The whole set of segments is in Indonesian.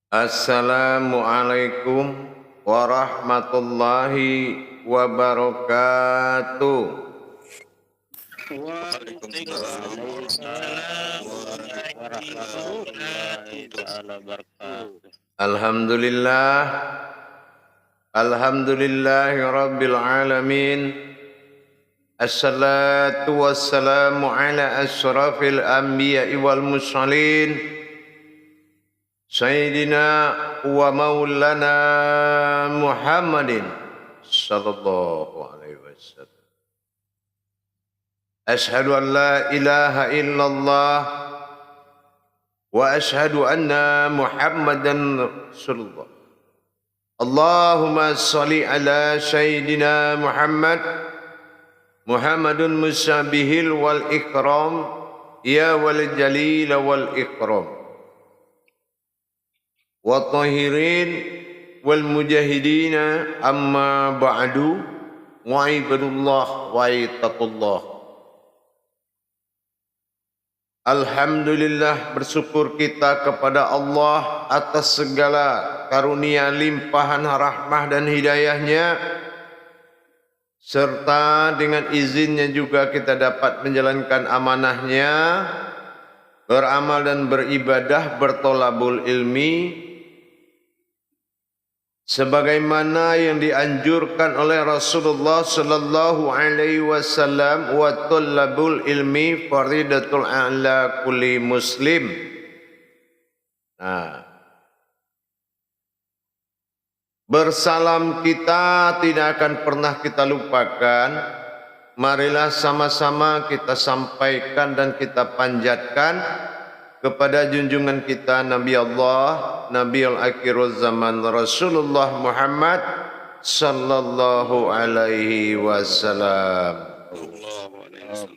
Assalamualaikum warahmatullahi wabarakatuh. Waalaikumsalam warahmatullahi wabarakatuh. Alhamdulillah, alhamdulillahi rabbil alamin. Assalatu wassalamu ala asyrafil anbiya'i wal mursalin. Sayyidina wa maulana Muhammadin sallallahu alaihi wasallam. Ashhadu an la ilaha illallah wa ashhadu anna Muhammadan Rasulullah. Allahumma salli ala Sayyidina Muhammadun musabihil wal ikram ya wal jalil wal ikram. Wa tahirin wal mujahidina amma ba'du wa ibadullah wa ittaqullah. Alhamdulillah, bersyukur kita kepada Allah atas segala karunia limpahan rahmah dan hidayahnya, serta dengan izinnya juga kita dapat menjalankan amanahnya, beramal dan beribadah, bertolabul ilmi sebagaimana yang dianjurkan oleh Rasulullah sallallahu alaihi wasallam, wa talabul ilmi faridatul ala kulli muslim. Nah, bersalam kita tidak akan pernah kita lupakan. Marilah sama-sama kita sampaikan dan kita panjatkan kepada junjungan kita Nabi Allah, Nabi al-akhirul zaman, Rasulullah Muhammad sallallahu alaihi wasallam.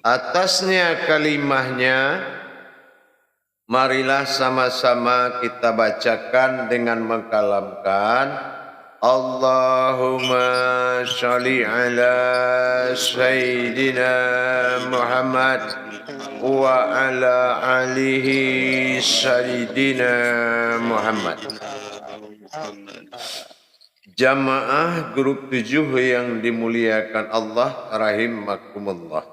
Atasnya kalimahnya, marilah sama-sama kita bacakan dengan mengkalamkan Allahumma sholli ala Sayyidina Muhammad wa ala alihi Sayyidina Muhammad. Jamaah grup 7 yang dimuliakan Allah rahimakumullah.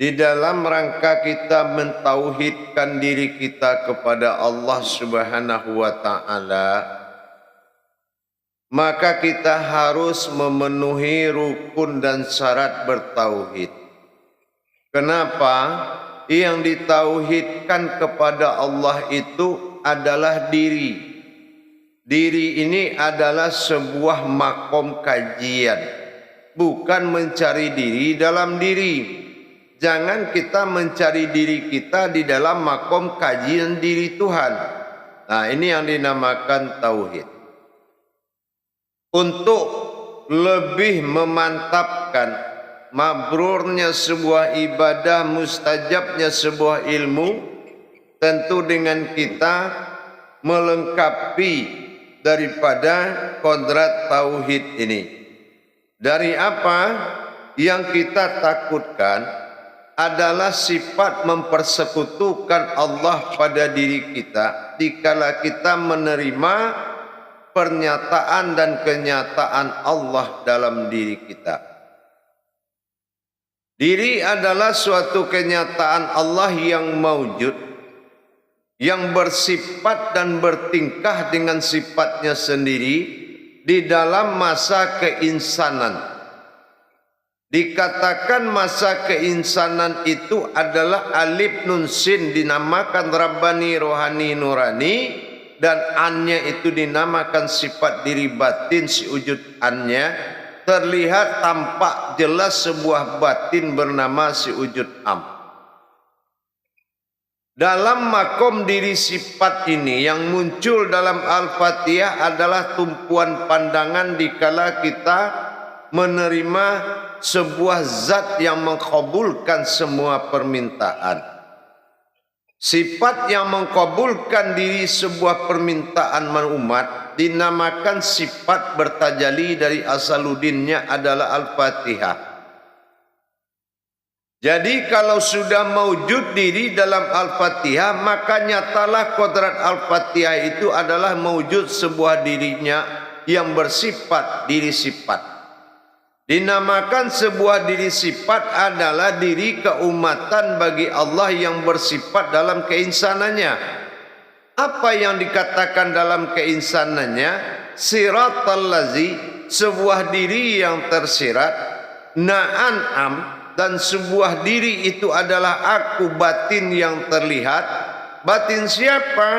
Di dalam rangka kita mentauhidkan diri kita kepada Allah Subhanahu wa taala, maka kita harus memenuhi rukun dan syarat bertauhid. Kenapa? Yang ditauhidkan kepada Allah itu adalah diri. Diri ini adalah sebuah makom kajian, bukan mencari diri dalam diri. Jangan kita mencari diri kita di dalam makom kajian diri Tuhan. Nah, ini yang dinamakan tauhid. Untuk lebih memantapkan mabrurnya sebuah ibadah, mustajabnya sebuah ilmu, tentu dengan kita melengkapi daripada kodrat tauhid ini. Dari apa yang kita takutkan adalah sifat mempersekutukan Allah pada diri kita dikala kita menerima pernyataan dan kenyataan Allah dalam diri kita. Diri adalah suatu kenyataan Allah yang maujud, yang bersifat dan bertingkah dengan sifatnya sendiri di dalam masa keinsanan. Dikatakan masa keinsanan itu adalah alif nun sin, dinamakan Rabbani rohani nurani, dan annya itu dinamakan sifat diri batin, si wujud annya. Terlihat tampak jelas sebuah batin bernama si wujud am. Dalam makom diri sifat ini yang muncul dalam Al-Fatihah adalah tumpuan pandangan dikala kita menerima sebuah zat yang mengkabulkan semua permintaan. Sifat yang mengkabulkan diri sebuah permintaan umat dinamakan sifat bertajali dari asaludinnya adalah Al-Fatihah. Jadi kalau sudah maujud diri dalam Al-Fatihah, maka nyatalah kodrat Al-Fatihah itu adalah maujud sebuah dirinya yang bersifat diri sifat. Dinamakan sebuah diri sifat adalah diri keumatan bagi Allah yang bersifat dalam keinsanannya. Apa yang dikatakan dalam keinsanannya? Siratal lazi, sebuah diri yang tersirat, na'an'am, dan sebuah diri itu adalah aku batin yang terlihat. Batin siapa?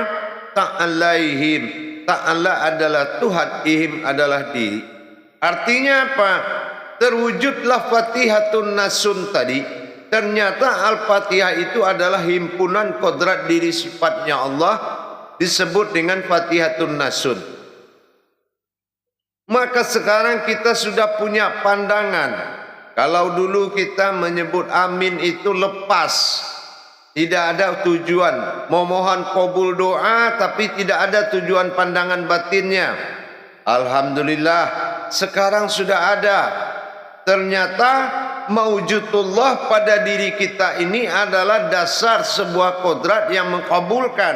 Ta'alaihim. Ta'ala adalah Tuhan, ihim adalah diri. Artinya apa? Terwujudlah Fatihatun Nasun tadi. Ternyata Al-Fatihah itu adalah himpunan kodrat diri sifatnya Allah, disebut dengan Fatihatun Nasun. Maka sekarang kita sudah punya pandangan. Kalau dulu kita menyebut amin itu lepas, tidak ada tujuan, memohon kabul doa tapi tidak ada tujuan pandangan batinnya. Alhamdulillah sekarang sudah ada. Ternyata maujudullah pada diri kita ini adalah dasar sebuah kodrat yang mengkabulkan.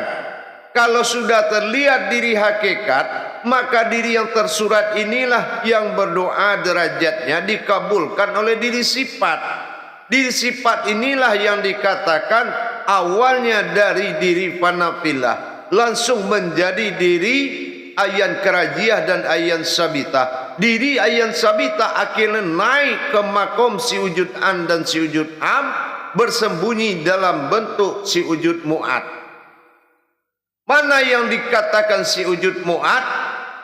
Kalau sudah terlihat diri hakikat, maka diri yang tersurat inilah yang berdoa derajatnya dikabulkan oleh diri sifat. Diri sifat inilah yang dikatakan awalnya dari diri fanafillah, langsung menjadi diri ayan kerajiah dan ayan sabita. Diri ayan sabita akhirnya naik ke makom si wujud an dan si wujud am, bersembunyi dalam bentuk si wujud mu'ad. Mana yang dikatakan si wujud mu'ad?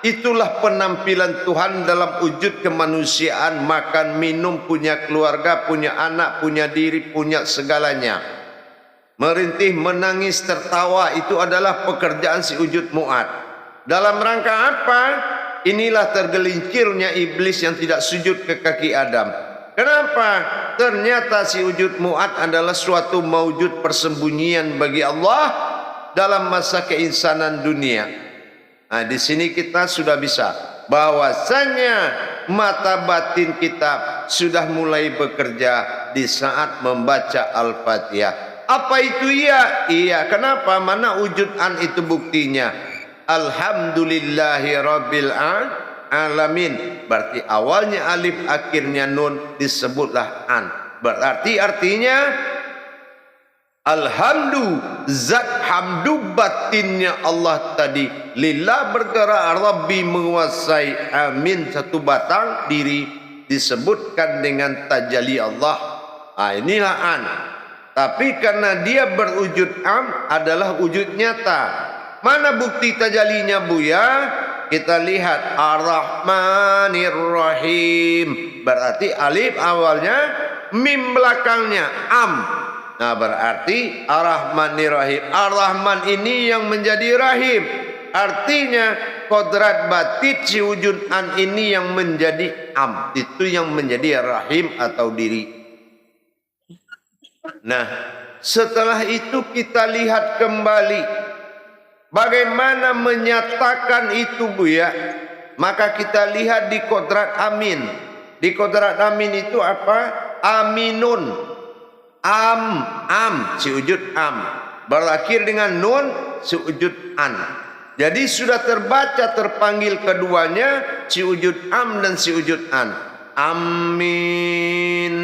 Itulah penampilan Tuhan dalam wujud kemanusiaan, makan, minum, punya keluarga, punya anak, punya diri, punya segalanya. Merintih, menangis, tertawa, itu adalah pekerjaan si wujud mu'ad. Dalam rangka apa? Inilah tergelincirnya iblis yang tidak sujud ke kaki Adam. Kenapa? Ternyata si wujud mu'ad adalah suatu maujud persembunyian bagi Allah dalam masa keinsanan dunia. Nah, di sini kita sudah bisa bahwasanya mata batin kita sudah mulai bekerja di saat membaca Al-Fatihah. Apa itu iya? Iya. Kenapa? Mana wujud an itu buktinya? Alhamdulillahi Rabbil Alamin. Berarti awalnya alif, akhirnya nun, disebutlah an. Berarti artinya alhamdu, zat hamdu batinnya Allah tadi. Lillah bergerak, Rabbi menguasai, amin, satu batang diri disebutkan dengan tajalli Allah. Inilah an. Tapi karena dia berwujud am adalah wujud nyata. Mana bukti tajallinya Buya? Kita lihat Ar-Rahmanir Rahim. Berarti alif awalnya, mim belakangnya, am. Nah, berarti Ar-Rahmanir Rahim. Ar-Rahman ini yang menjadi Rahim. Artinya kodrat batin si wujud an ini yang menjadi am. Itu yang menjadi Rahim atau diri. Nah, setelah itu kita lihat kembali bagaimana menyatakan itu Buya. Maka kita lihat di kodrat amin. Di kodrat amin itu apa? Aminun. Am, si wujud am, berakhir dengan nun, si wujud an. Jadi sudah terbaca, terpanggil keduanya, si wujud am dan si wujud an. Amin.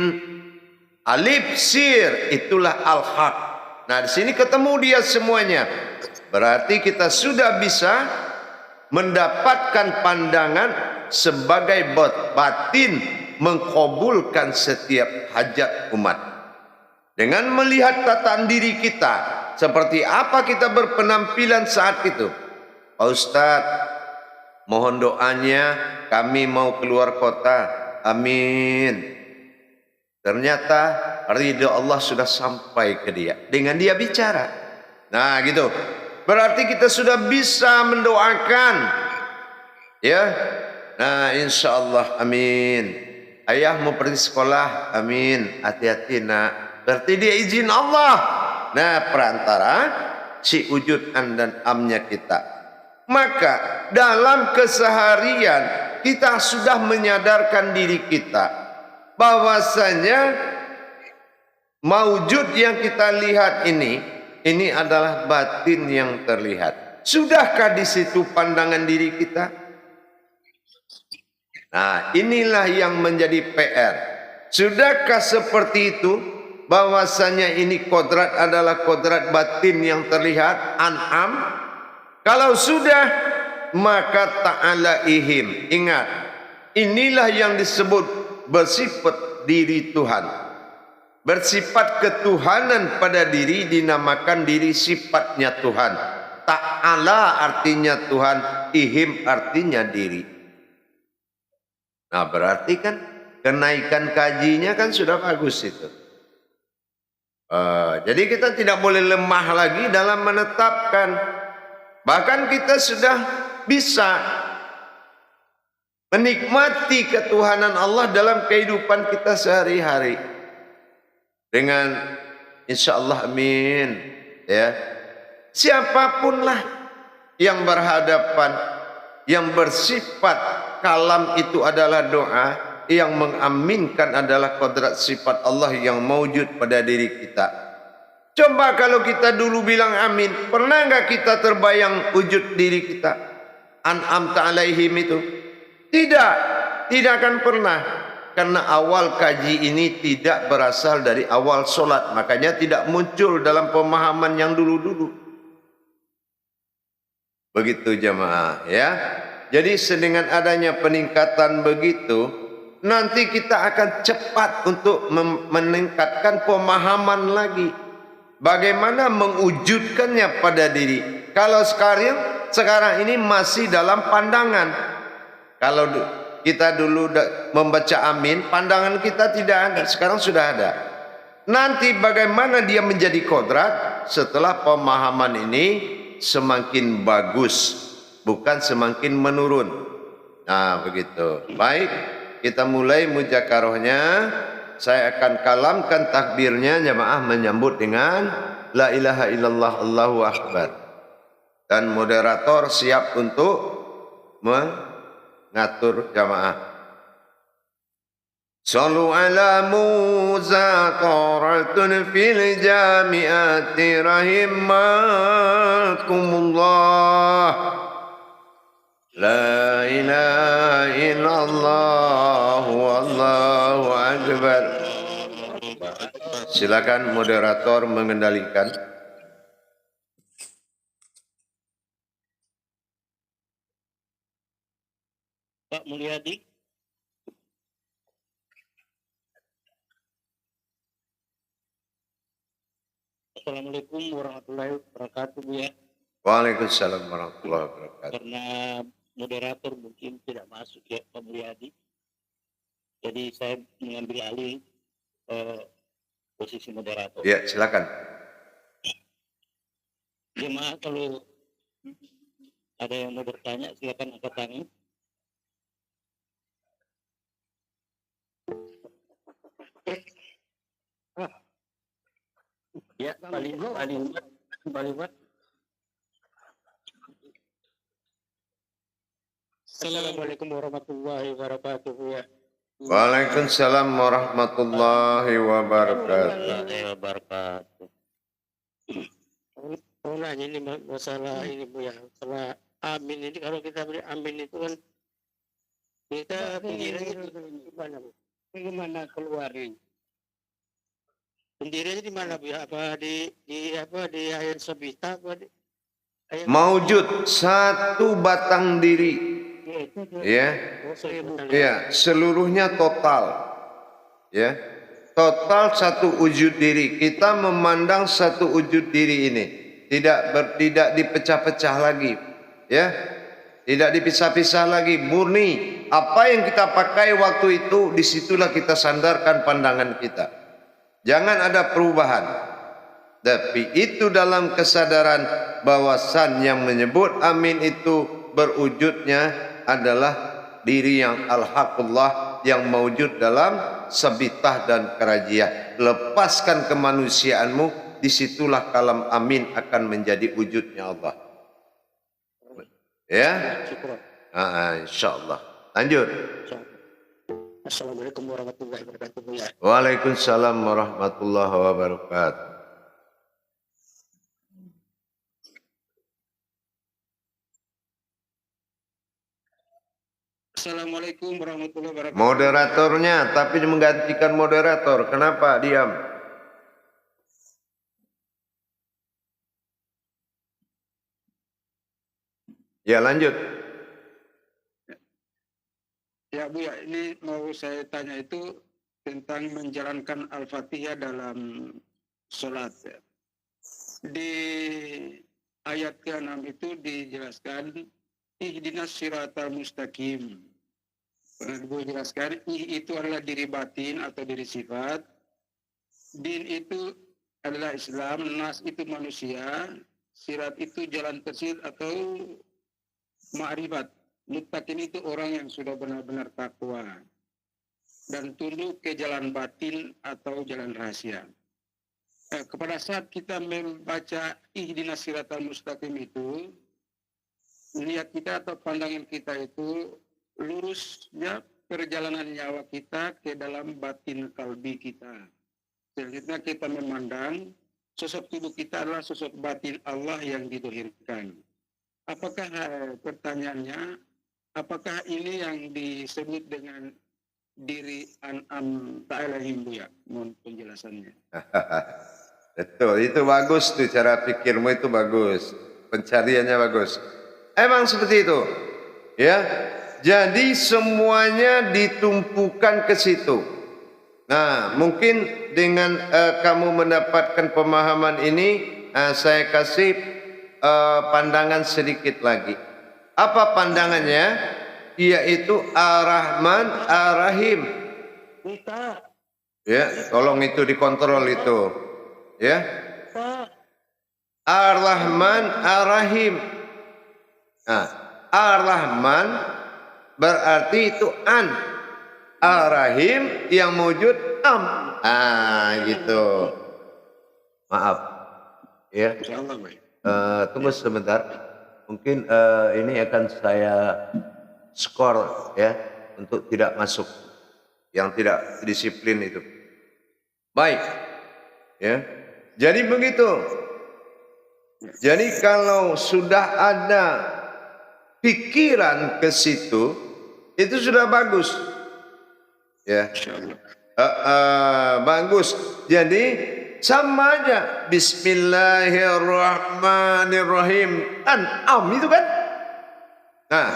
Alif sir, itulah al-haq. Nah, di sini ketemu dia semuanya. Berarti kita sudah bisa mendapatkan pandangan sebagai batin mengkabulkan setiap hajat umat. Dengan melihat tataan diri kita, seperti apa kita berpenampilan saat itu. Pak Ustadz, mohon doanya, kami mau keluar kota. Amin. Ternyata ridho Allah sudah sampai ke dia. Dengan dia bicara. Nah gitu. Berarti kita sudah bisa mendoakan. Ya. Nah insya Allah, amin. Ayah mau pergi sekolah, amin. Hati-hati nak. Berarti dia izin Allah. Nah, perantara si wujud an dan amnya kita. Maka dalam keseharian kita sudah menyadarkan diri kita bahwasanya Maujud yang kita lihat ini adalah batin yang terlihat. Sudahkah di situ pandangan diri kita? Nah, inilah yang menjadi PR. Sudahkah seperti itu? Bahwasanya ini kodrat adalah kodrat batin yang terlihat, an'am. Kalau sudah, maka ta'alaihim. Ingat, inilah yang disebut bersifat diri Tuhan. Bersifat ketuhanan pada diri dinamakan diri sifatnya Tuhan. Ta'ala artinya Tuhan, ihim artinya diri. Nah, berarti kan kenaikan kajinya kan sudah bagus itu. Jadi kita tidak boleh lemah lagi dalam menetapkan. Bahkan kita sudah bisa menikmati ketuhanan Allah dalam kehidupan kita sehari-hari. Dengan insya Allah amin. Ya. Siapapun lah yang berhadapan, yang bersifat kalam itu adalah doa, yang mengaminkan adalah kodrat sifat Allah yang mewujud pada diri kita. Coba kalau kita dulu bilang amin, pernah enggak kita terbayang wujud diri kita? An'amta alaihim itu? Tidak, tidak akan pernah. Karena awal kaji ini tidak berasal dari awal solat, makanya tidak muncul dalam pemahaman yang dulu-dulu. Begitu jamaah ya. Jadi dengan adanya peningkatan begitu, nanti kita akan cepat untuk meningkatkan pemahaman lagi. Bagaimana mewujudkannya pada diri. Kalau sekarang ini masih dalam pandangan. Kalau kita dulu membaca amin, pandangan kita tidak ada. Sekarang sudah ada. Nanti bagaimana dia menjadi kodrat setelah pemahaman ini semakin bagus, bukan semakin menurun. Nah begitu. Baik, kita mulai mudzakarahnya. Saya akan kalamkan takbirnya, jamaah menyambut dengan la ilaha illallah Allahu akbar. Dan moderator siap untuk mengatur jamaah. Sallu ala muzakaratun fil jami'ati rahimakumullah. La ilaha illallah wallahu akbar. Silakan moderator mengendalikan. Pak Mulyadi. Assalamualaikum warahmatullahi wabarakatuh ya. Waalaikumsalam warahmatullahi wabarakatuh. Karena moderator mungkin tidak masuk ya Pak Mulyadi. Jadi saya mengambil alih posisi moderator. Ya, silakan. Jemaah kalau ada yang mau bertanya silakan angkat tangan. Ya, paling. Assalamualaikum warahmatullahi wabarakatuh ya. Waalaikumsalam warahmatullahi wabarakatuh. Mau nanya ini masalah ini Bu ya, masalah amin ini kalau kita beri amin itu kan kita pendiriannya gimana Bu? Bagaimana keluarnya? Pendiriannya di mana Bu ya? Apa di ayat sabita apa di ayat Maujud satu batang diri. Ya. Ya, seluruhnya total. Ya. Total satu wujud diri. Kita memandang satu wujud diri ini tidak dipecah-pecah lagi. Ya. Tidak dipisah-pisah lagi, murni. Apa yang kita pakai waktu itu, disitulah kita sandarkan pandangan kita. Jangan ada perubahan. Tapi itu dalam kesadaran bahwasan yang menyebut amin itu berwujudnya adalah diri yang al-haqullah yang mewujud dalam sabitah dan kerajiah. Lepaskan kemanusiaanmu, disitulah kalam amin akan menjadi wujudnya Allah. Ya, insyaallah. Lanjut. Assalamualaikum warahmatullahi wabarakatuh Buya. Waalaikumsalam warahmatullahi wabarakatuh. Assalamualaikum warahmatullahi wabarakatuh. Moderatornya tapi menggantikan moderator. Kenapa diam? Ya lanjut. Ya Bu ya, ini mau saya tanya itu tentang menjalankan Al-Fatihah dalam sholat. Ya. Di ayat ke-6 itu dijelaskan ihdinas siratal mustaqim. Pernah Bu jelaskan, itu adalah diri batin atau diri sifat. Din itu adalah Islam, nas itu manusia, sirat itu jalan tersirat atau ma'rifat. Muttaqin itu orang yang sudah benar-benar takwa dan tunduk ke jalan batin atau jalan rahasia. Kepada saat kita membaca ihdinas siratal mustaqim itu, niat kita atau pandangan kita itu lurusnya perjalanan nyawa kita ke dalam batin kalbi kita. Selanjutnya kita memandang sosok tubuh kita adalah sosok batin Allah yang didohirkan. Apakah pertanyaannya, apakah ini yang disebut dengan diri An'am ta'alahim ya? Mohon penjelasannya. Betul, itu bagus tuh cara pikirmu itu bagus. Pencariannya bagus. Emang seperti itu. Ya. Jadi semuanya ditumpukan ke situ. Nah, mungkin dengan kamu mendapatkan pemahaman ini, saya kasih pandangan sedikit lagi. Apa pandangannya? Yaitu Ar-Rahman Ar-Rahim. Ya, tolong itu dikontrol itu. Ya. Ar-Rahman Ar-Rahim. Nah, Ar-Rahman berarti itu an. Ar-Rahim yang wujud am. Gitu. Maaf. Ya. Tunggu sebentar. Mungkin ini akan saya skor ya untuk tidak masuk yang tidak disiplin itu. Baik. Ya. Jadi begitu. Jadi kalau sudah ada pikiran ke situ, itu sudah bagus. Ya. Bagus. Jadi sama aja Bismillahirrahmanirrahim. An'am itu kan. Nah,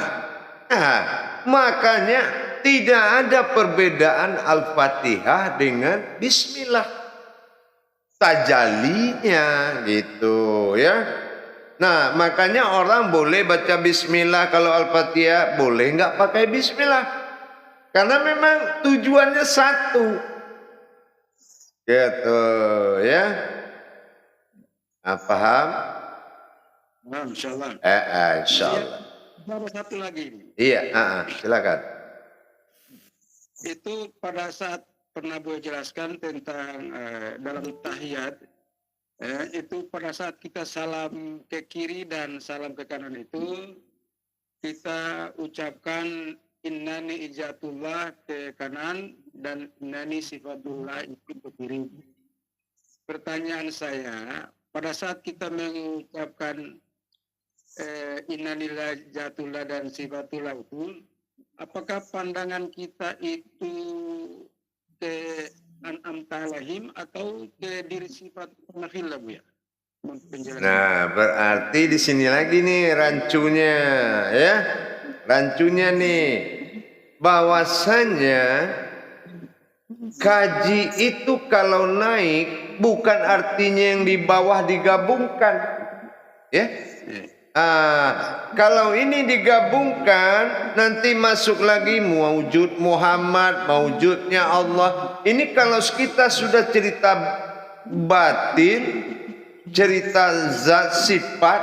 makanya tidak ada perbedaan Al-Fatihah dengan Bismillah. Tajalinya gitu ya. Nah, makanya orang boleh baca Bismillah kalau Al-Fatihah, boleh nggak pakai Bismillah. Karena memang tujuannya satu. Gitu ya. Paham? Insyaallah. Insyaallah. Baru satu lagi. Iya, silakan. Itu pada saat pernah gue jelaskan tentang dalam tahiyat, itu pada saat kita salam ke kiri dan salam ke kanan itu, kita ucapkan innani ijatullah ke kanan dan innani sifatullah itu ke kiri. Pertanyaan saya, pada saat kita mengucapkan innalillah jatullah dan sifatullah itu, apakah pandangan kita itu ke An'am ta'alahim atau ke diri sifat nafillah Bu ya? Nah, berarti di sini lagi nih rancunya ya. Rancunya nih bahwasannya kaji itu kalau naik bukan artinya yang di bawah digabungkan. Ya. Kalau ini digabungkan nanti masuk lagi mewujud Muhammad, mewujudnya Allah. Ini kalau kita sudah cerita batin, cerita zat sifat,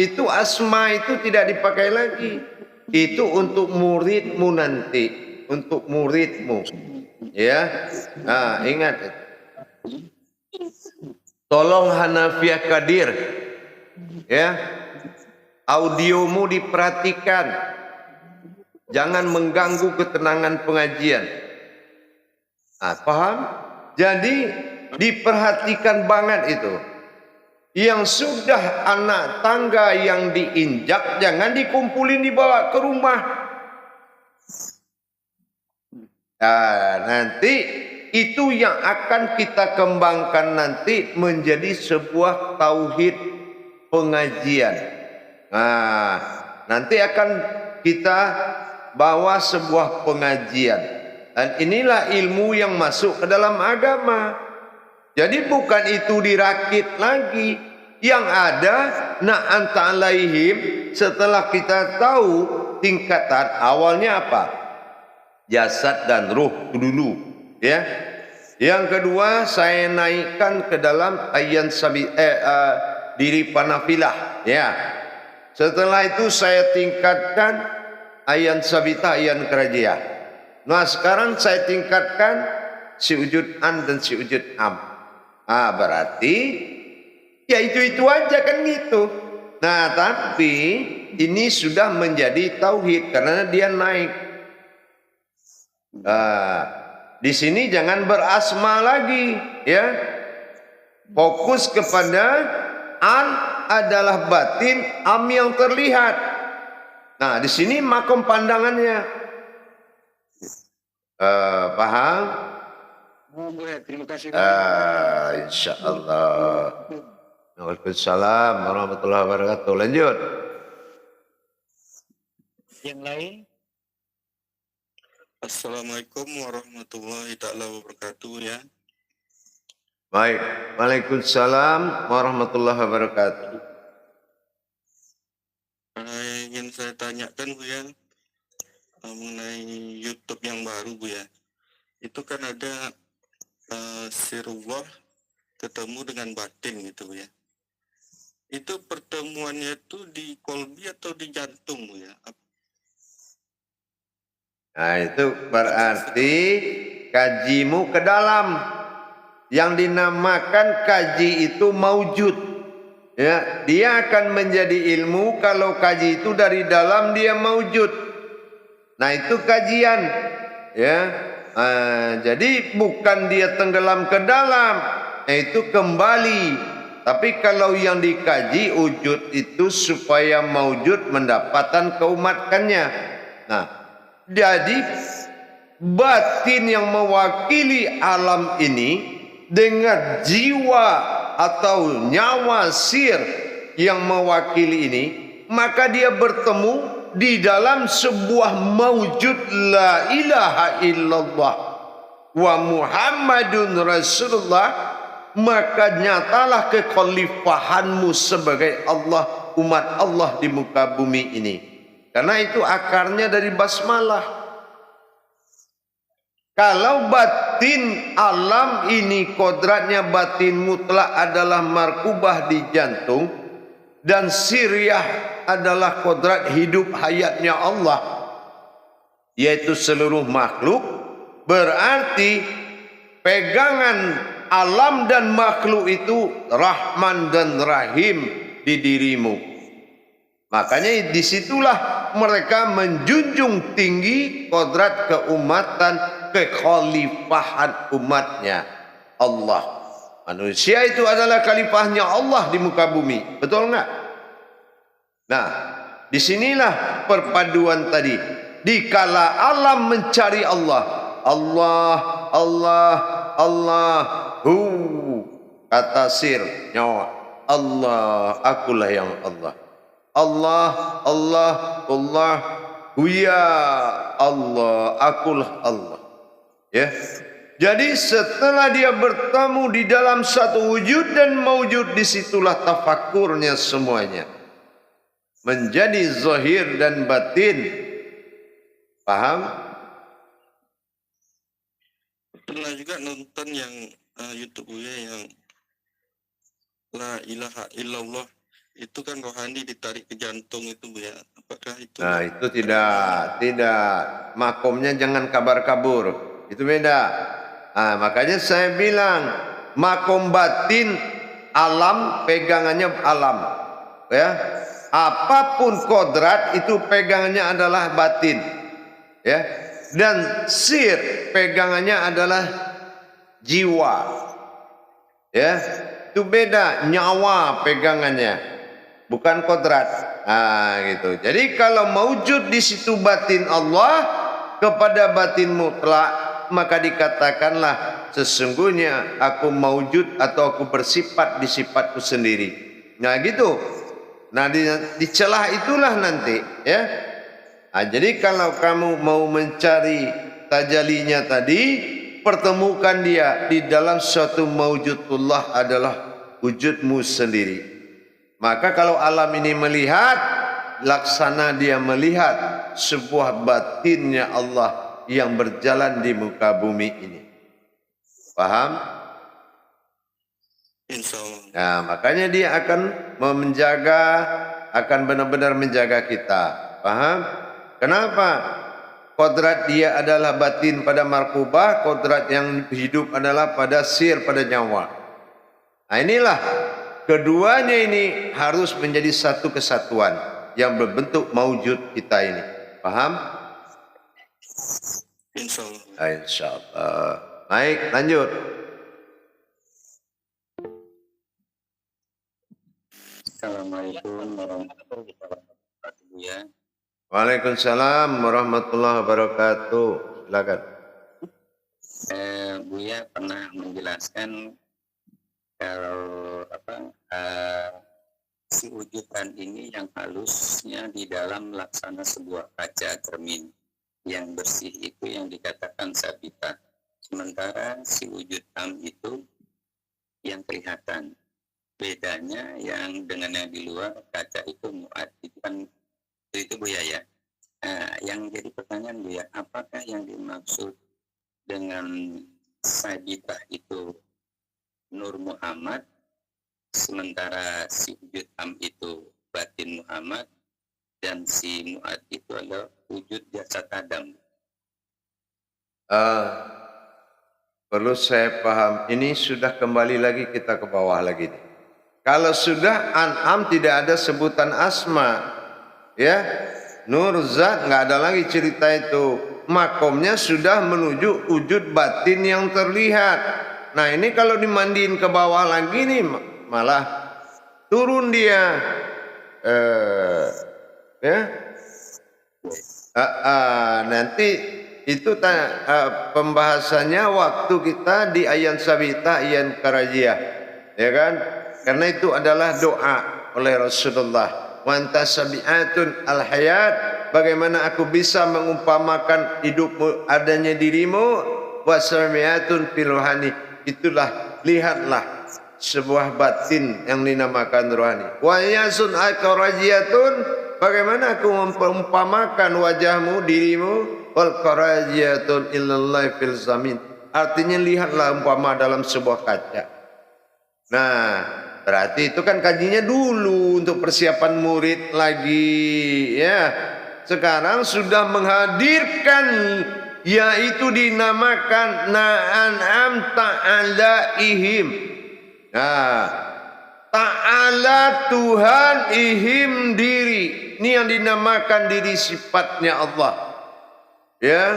itu asma itu tidak dipakai lagi. Itu untuk muridmu nanti, untuk muridmu. Ya. Ingat. Tolong Hanafiah Kadir. Ya. Audiomu diperhatikan. Jangan mengganggu ketenangan pengajian. Paham? Jadi diperhatikan banget itu. Yang sudah anak tangga yang diinjak jangan dikumpulin dibawa ke rumah. Nanti itu yang akan kita kembangkan nanti menjadi sebuah tauhid pengajian. Nanti akan kita bawa sebuah pengajian. Dan inilah ilmu yang masuk ke dalam agama. Jadi bukan itu dirakit lagi. Yang ada na'anta alaihim, setelah kita tahu tingkatan awalnya apa? Jasad dan ruh dulu, ya. Yang kedua saya naikkan ke dalam ayat diri panafilah, ya. Setelah itu saya tingkatkan ayat sabita, ayat kerajia. Nah sekarang saya tingkatkan si wujud an dan si wujud am. Berarti ya itu aja kan gitu. Nah tapi ini sudah menjadi tauhid karena dia naik. Di sini jangan berasma lagi, ya. Fokus kepada an adalah batin, am yang terlihat. Nah di sini makom pandangannya. Paham? Terima kasih. Insyaallah. Waalaikumsalam warahmatullahi wabarakatuh. Lanjut. Yang lain. Assalamualaikum warahmatullahi taala wabarakatuh, ya. Baik. Waalaikumsalam warahmatullahi wabarakatuh. Ingin saya tanyakan, Bu, ya, mengenai YouTube yang baru, Bu, ya. Itu kan ada sirullah ketemu dengan batin gitu, Bu, ya. Itu pertemuannya itu di kolbi atau di jantung, Bu, ya? Nah itu berarti kajimu ke dalam. Yang dinamakan kaji itu maujud, ya. Dia akan menjadi ilmu kalau kaji itu dari dalam dia maujud. Nah itu kajian, ya. Jadi bukan dia tenggelam ke dalam, itu kembali. Tapi kalau yang dikaji wujud itu supaya maujud mendapatkan keumatkannya. Nah jadi batin yang mewakili alam ini dengan jiwa atau nyawa sir yang mewakili ini, maka dia bertemu di dalam sebuah maujud la ilaha illallah wa Muhammadun Rasulullah, maka nyatalah kekhalifahanmu sebagai Allah, umat Allah di muka bumi ini. Karena itu akarnya dari basmalah. Kalau batin alam ini kodratnya batin mutlak adalah markubah di jantung, dan siriyah adalah kodrat hidup hayatnya Allah, yaitu seluruh makhluk, berarti pegangan alam dan makhluk itu Rahman dan Rahim di dirimu. Makanya disitulah mereka menjunjung tinggi kodrat keumatan, kekhalifahan umatnya Allah. Manusia itu adalah khalifahnya Allah di muka bumi. Betul enggak? Nah, disinilah perpaduan tadi. Dikala alam mencari Allah, Allah, Allah, Allah, kata sir nyawa, Allah, akulah yang Allah. Allah, Allah, Allah, ya Allah, akulah Allah. Ya. Jadi setelah dia bertemu di dalam satu wujud dan maujud, disitulah tafakurnya semuanya menjadi zahir dan batin. Paham? Pernah juga nonton yang YouTube yang la ilaha illallah, itu kan rohani ditarik ke jantung itu, Bu, ya. Apakah itu? Nah itu tidak makomnya jangan kabar-kabur, itu beda. Nah, makanya saya bilang makom batin alam pegangannya alam, ya. Apapun kodrat itu pegangannya adalah batin, ya. Dan sir pegangannya adalah jiwa. Ya, itu beda, nyawa pegangannya, bukan kodrat. Gitu. Jadi kalau maujud di situ batin Allah kepada batin mutlak, maka dikatakanlah sesungguhnya aku maujud atau aku bersifat di sifatku sendiri. Nah gitu. Nah di celah itulah nanti, ya. Jadi kalau kamu mau mencari tajalinya tadi, pertemukan dia di dalam suatu maujudullah adalah wujudmu sendiri. Maka kalau alam ini melihat, laksana dia melihat sebuah batinnya Allah yang berjalan di muka bumi ini. Paham? Insya Allah. Nah, makanya dia akan menjaga, akan benar-benar menjaga kita. Paham? Kenapa? Kodrat dia adalah batin pada markubah, kodrat yang hidup adalah pada sir, pada nyawa. Nah inilah, keduanya ini harus menjadi satu kesatuan yang berbentuk maujud kita ini. Paham? Insya Allah. Insya Allah. Baik, lanjut. Assalamualaikum warahmatullahi wabarakatuh ya. Waalaikumsalam warahmatullahi wabarakatuh. Silakan. Buya pernah menjelaskan kalau si wujudan ini yang halusnya di dalam laksana sebuah kaca cermin yang bersih itu yang dikatakan sabita. Sementara si wujud am itu yang kelihatan. Bedanya yang dengan yang di luar kaca itu muat, itu kan itu Buya ya. Yang jadi pertanyaan Buya, apakah yang dimaksud dengan sabita itu Nur Muhammad, sementara si wujud am itu batin Muhammad, dan si muat itu adalah wujud jasad Adam? Perlu saya paham, ini sudah kembali lagi kita ke bawah lagi nih. Kalau sudah an'am tidak ada sebutan asma, ya, nur zat nggak ada lagi cerita itu. Makomnya sudah menuju wujud batin yang terlihat. Nah ini kalau dimandiin ke bawah lagi nih malah turun dia, ya. Nanti itu pembahasannya waktu kita di ayan sabita, ayan karajiyah, ya kan? Karena itu adalah doa oleh Rasulullah. Wantasabi'atun al-hayat, bagaimana aku bisa mengumpamakan hidupmu adanya dirimu, wasami'atun filuhani, itulah, lihatlah sebuah batin yang dinamakan rohani. Wa yasun al-qarajiyatun, bagaimana aku mengumpamakan wajahmu, dirimu, wal qarajiyatun illallah fil zamin, artinya lihatlah umpama dalam sebuah kaca. Nah berarti itu kan kajinya dulu untuk persiapan murid lagi, ya. Sekarang sudah menghadirkan, yaitu dinamakan na'an'am ta'alaihim. Nah, ta'ala Tuhan ihim diri. Ini yang dinamakan diri sifatnya Allah. Ya.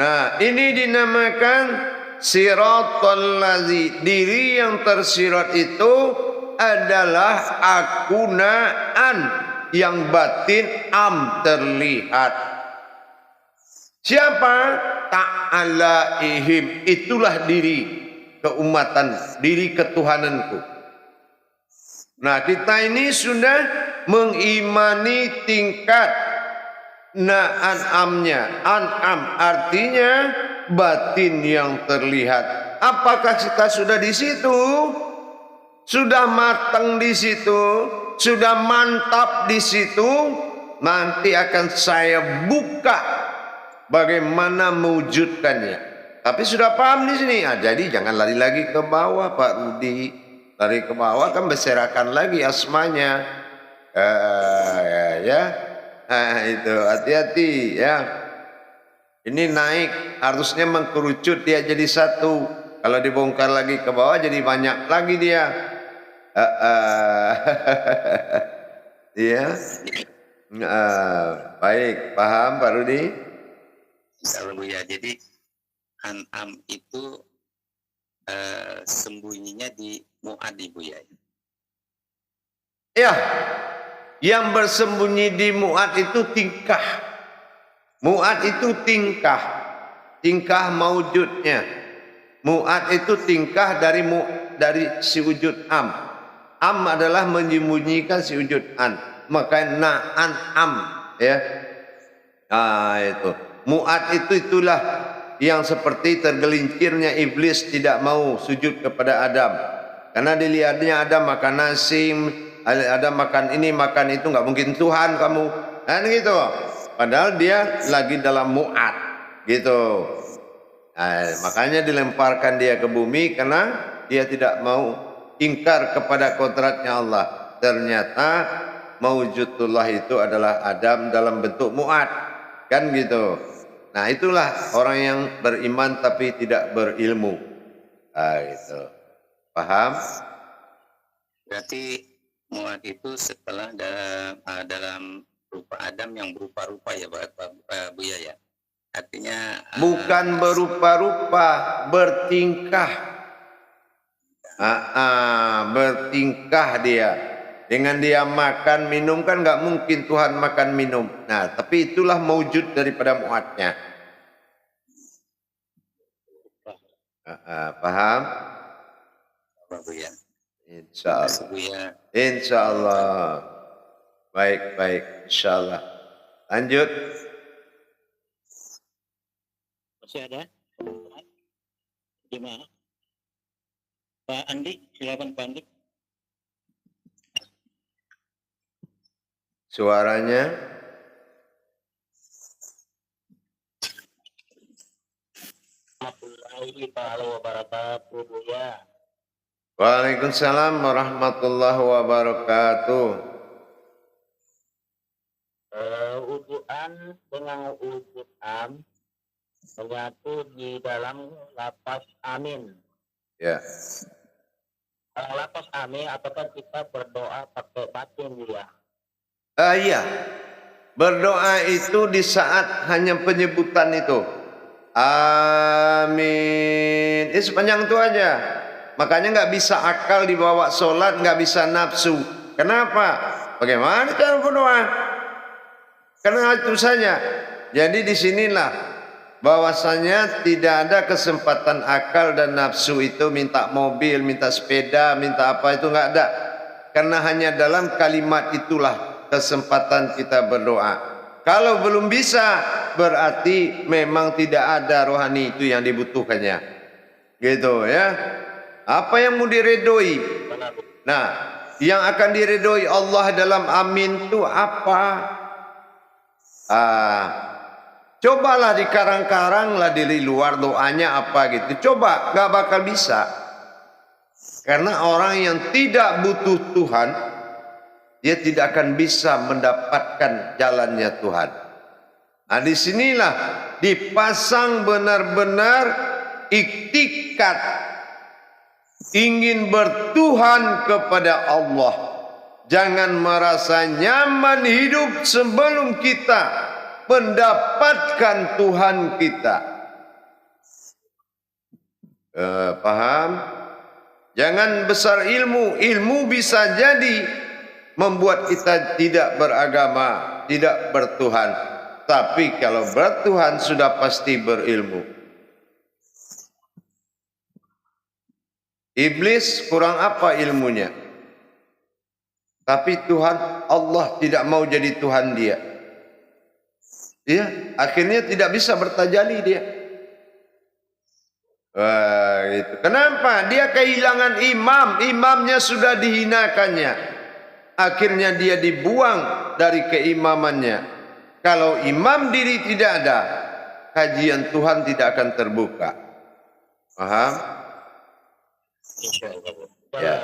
Nah, ini dinamakan siratal ladzi, diri yang tersirat itu adalah akunaan yang batin am terlihat. Siapa? Ta'alaihim, itulah diri keumatan, diri ketuhananku. Nah kita ini sudah mengimani tingkat an'amnya. An'am artinya batin yang terlihat. Apakah kita sudah di situ? Sudah matang di situ, sudah mantap di situ? Nanti akan saya buka bagaimana mewujudkannya. Tapi sudah paham di sini. Jadi jangan lari lagi ke bawah, Pak Rudi. Lari ke bawah kan berserakan lagi asmanya. Itu hati-hati ya. Ini naik, harusnya mengkerucut dia jadi satu. Kalau dibongkar lagi ke bawah jadi banyak lagi dia. Iya. Baik, paham Pak Rudi? Kalau Buya, jadi an'am itu sembunyinya di Mu'ad Ibu ya. Ya, yang bersembunyi di Mu'ad itu tingkah. Mu'ad itu tingkah maujudnya. Mu'ad itu tingkah dari si wujud am. Am adalah menyembunyikan si wujud an. Maka na'an am, ya. Itu. Mu'ad itulah yang seperti tergelincirnya iblis tidak mau sujud kepada Adam. Karena dilihatnya Adam makan nasi, Adam makan ini, makan itu, nggak mungkin Tuhan kamu. Kan gitu. Padahal dia lagi dalam Mu'ad, gitu. Makanya dilemparkan dia ke bumi karena dia tidak mau ingkar kepada kodratnya Allah. Ternyata maujudullah itu adalah Adam dalam bentuk Mu'ad, kan gitu. Nah, itulah orang yang beriman tapi tidak berilmu. Gitu. Paham? Berarti Mu'ad itu setelah dalam rupa Adam yang berupa-rupa ya Buya ya. Artinya bukan berupa-rupa, bertingkah. Bertingkah dia. Dengan dia makan minum kan nggak mungkin Tuhan makan minum. Nah, tapi itulah maujud daripada Mu'adnya. Paham? Buya. Insyaallah. Insyaallah. Baik, insyaallah. Lanjut. Masih ada? Gimana? Pak Andi, silakan Pak Andi. Suaranya Warahmatullahi wabarakatuh, Buya. Waalaikumsalam warahmatullahi wabarakatuh. Wujudan dengan wujud am menyatu di dalam lapas amin. Ya. Kalau lapas amin, apakah kita berdoa pakai batin ya? Iya. Berdoa itu di saat hanya penyebutan itu. Amin. Sepanjang itu aja. Makanya nggak bisa akal dibawa sholat, nggak bisa nafsu. Kenapa? Bagaimana cara berdoa? Karena itu saja. Jadi disinilah bahwasanya tidak ada kesempatan akal dan nafsu itu minta mobil, minta sepeda, minta apa itu nggak ada. Karena hanya dalam kalimat itulah kesempatan kita berdoa. Kalau belum bisa, berarti memang tidak ada rohani itu yang dibutuhkannya. Gitu ya. Apa yang mau diredoi? Nah, yang akan diredoi Allah dalam amin itu apa? Cobalah dikarang-karang lah dari luar doanya apa gitu. Coba, gak bakal bisa. Karena orang yang tidak butuh Tuhan, dia tidak akan bisa mendapatkan jalannya Tuhan. Nah, disinilah dipasang benar-benar iktikat ingin bertuhan kepada Allah. Jangan merasa nyaman hidup sebelum kita mendapatkan Tuhan kita. Paham? Jangan besar ilmu bisa jadi membuat kita tidak beragama, tidak bertuhan. Tapi kalau bertuhan sudah pasti berilmu. Iblis kurang apa ilmunya? Tapi Tuhan Allah tidak mau jadi Tuhan dia. Ya, akhirnya tidak bisa bertajali dia. Gitu. Kenapa? Dia kehilangan imamnya sudah dihinakannya. Akhirnya dia dibuang dari keimamannya. Kalau imam diri tidak ada, kajian Tuhan tidak akan terbuka. Paham? Insyaallah. Ya.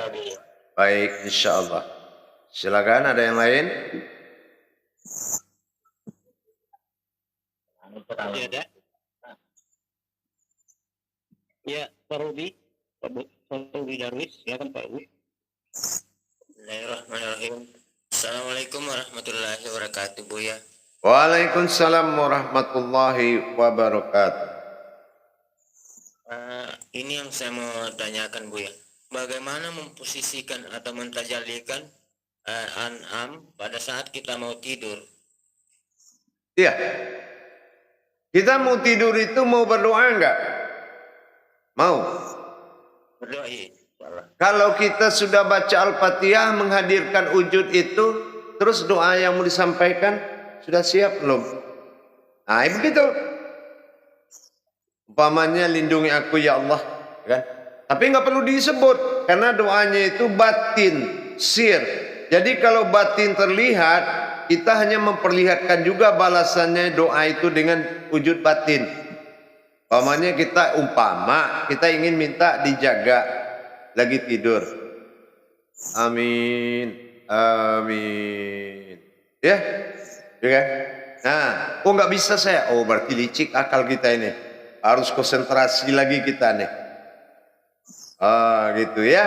Baik, insyaallah. Silakan, ada yang lain? Masih ada? Ya, Pak Rubi. Pak Rubi Darwis, silakan Pak Rubi. Bismillahirrahmanirrahim. Assalamualaikum warahmatullahi wabarakatuh, Buya. Waalaikumsalam warahmatullahi wabarakatuh. Ini yang saya mau tanyakan Buya. Bagaimana memposisikan atau mentajalikan An'am pada saat kita mau tidur? Iya. Kita mau tidur itu mau berdoa enggak? Mau. Berdoa iya. Kalau kita sudah baca Al-Fatihah menghadirkan wujud itu, terus doa yang mau disampaikan sudah siap belum? Nah, begitu. Umpamanya lindungi aku ya Allah, kan? Tapi nggak perlu disebut karena doanya itu batin, sir. Jadi kalau batin terlihat, kita hanya memperlihatkan juga balasannya doa itu dengan wujud batin. Umpamanya kita ingin minta dijaga lagi tidur. Amin, amin. Ya, kan? Nah, nggak bisa saya. Oh, berarti licik akal kita ini. Harus konsentrasi lagi kita nih. Gitu ya.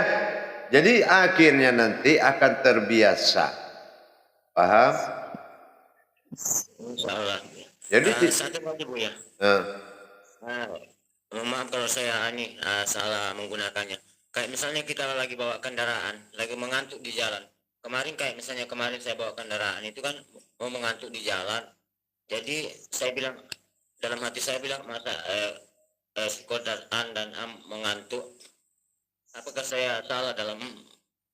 Jadi akhirnya nanti akan terbiasa. Paham? Insyaallah. Jadi satu lagi Buya. Maaf kalau saya salah menggunakannya. Kayak misalnya kita lagi bawa kendaraan, lagi mengantuk di jalan. Kemarin saya bawa kendaraan itu kan mau mengantuk di jalan. Jadi saya bilang, dalam hati saya bilang, masa Sekodar An dan Am mengantuk. Apakah saya salah dalam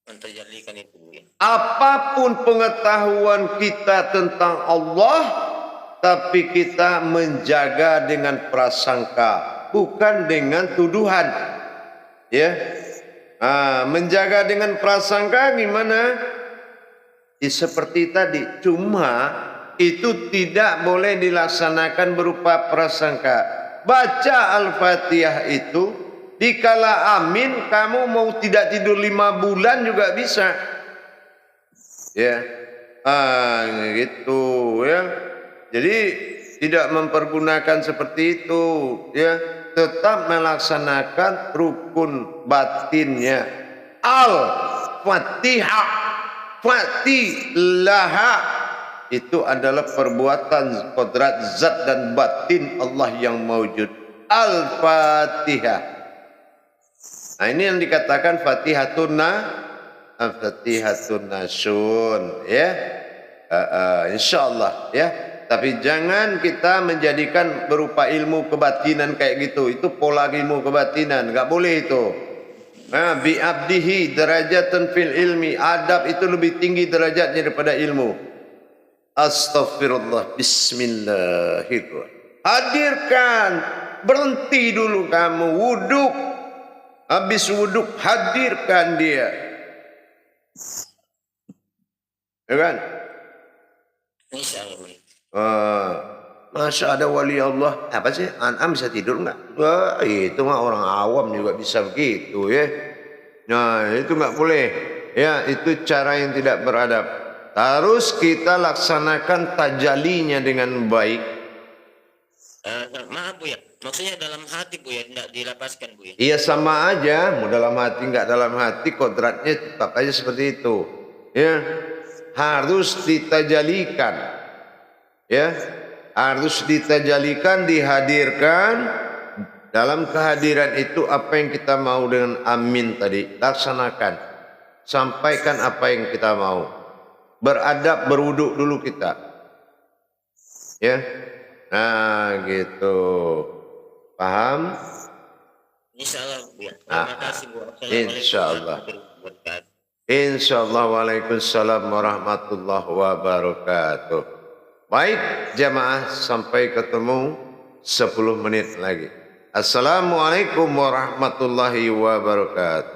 menterjalikan itu? apapun pengetahuan kita tentang Allah, tapi kita menjaga dengan prasangka, bukan dengan tuduhan. Ya, menjaga dengan prasangka gimana? Seperti tadi, cuma itu tidak boleh dilaksanakan berupa prasangka. Baca Al-Fatihah itu dikala amin, kamu mau tidak tidur 5 bulan juga bisa. Ya, gitu ya. Jadi tidak mempergunakan seperti itu, ya. Tetap melaksanakan rukun batinnya. Al-Fatihah, Fatilaha itu adalah perbuatan kodrat zat dan batin Allah yang mewujud. Al-Fatihah. Nah, ini yang dikatakan Fatihatun Nasun, ya. Insyaallah, ya. Tapi jangan kita menjadikan berupa ilmu kebatinan kayak gitu. Itu pola ilmu kebatinan, enggak boleh itu. Bi abdihi derajatan fil ilmi. Adab itu lebih tinggi derajatnya daripada ilmu. Astaghfirullah, bismillahirrahmanirrahim. Hadirkan, berhenti dulu kamu wuduk. Habis wuduk hadirkan dia. Ya kan? Insyaallah. Masa ada wali Allah apa sih? An'am bisa tidur enggak? Wah, itu mah orang awam juga bisa begitu ya. Nah, itu enggak boleh. Ya, itu cara yang tidak beradab. Harus kita laksanakan tajalinya dengan baik. Maaf Bu ya, maksudnya dalam hati Bu ya, tidak dilapaskan Bu ya. Iya sama aja, mau dalam hati enggak dalam hati, kodratnya tetap aja seperti itu. Ya, harus ditajalikan. Ya, harus ditajalikan, dihadirkan. Dalam kehadiran itu apa yang kita mau dengan amin tadi, laksanakan. Sampaikan apa yang kita mau. Beradab, berwuduk dulu kita. Ya. Nah, gitu. Paham? Insyaallah Bu ya. Terima kasih Bu. Insyaallah. Insyaallah. Waalaikumsalam warahmatullahi wabarakatuh. Baik jamaah, sampai ketemu 10 menit lagi. Assalamualaikum warahmatullahi wabarakatuh.